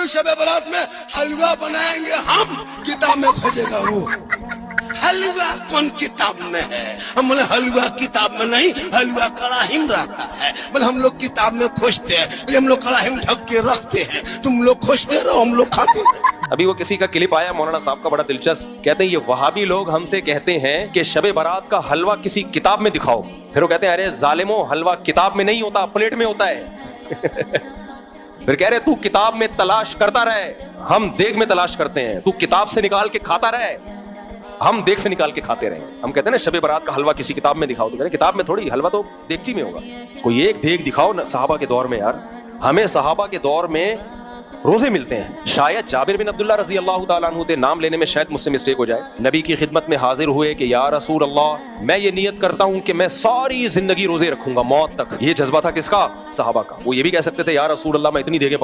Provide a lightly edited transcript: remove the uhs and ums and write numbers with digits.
शब बारात में हलवा बनाएंगे हम, किताब में भेजेगा वो। हलवा कौन किताब में है? हम बोले हलवा किताब में नहीं, हलवा कड़ाही में रहता है। बोले हम लोग किताब में खोजते हैं, बोले हम लोग कड़ाही में ढक के रखते हैं, तुम लोग खोजते रहो, हम लोग खाते हैं। अभी वो किसी का क्लिप आया मौलाना साहब का, बड़ा दिलचस्प। कहते हैं ये वहाबी लोग हमसे कहते हैं कि शब बारात का हलवा किसी किताब में दिखाओ। फिर वो कहते हैं अरे जालिमो, हलवा किताब में नहीं होता, प्लेट में होता है। फिर कह रहे तू किताब में तलाश करता रहे, हम देग में तलाश करते हैं। तू किताब से निकाल के खाता रहे, हम देख से निकाल के खाते रहे। हम कहते हैं ना शब बारात का हलवा किसी किताब में दिखाओ, तो कहते हैं किताब में थोड़ी, हलवा तो देगची में होगा। कोई एक देग दिखाओ ना सहाबा के दौर में यार। हमें सहाबा के दौर में रोजे मिलते हैं। शायद जाबिर बिन अब्दुल्ला रजी अल्लाह ताला अन्हु, नाम लेने में शायद मुझसे मिस्टेक हो जाए, नबी की खिदमत में हाजिर हुए कि या रसूल अल्लाह, मैं ये नियत करता हूँ कि मैं सारी जिंदगी रोजे रखूंगा मौत तक। ये जज्बा था किसका? सहाबा का। वो ये भी कह सकते थे या रसूल अल्लाह मैं इतनी देगे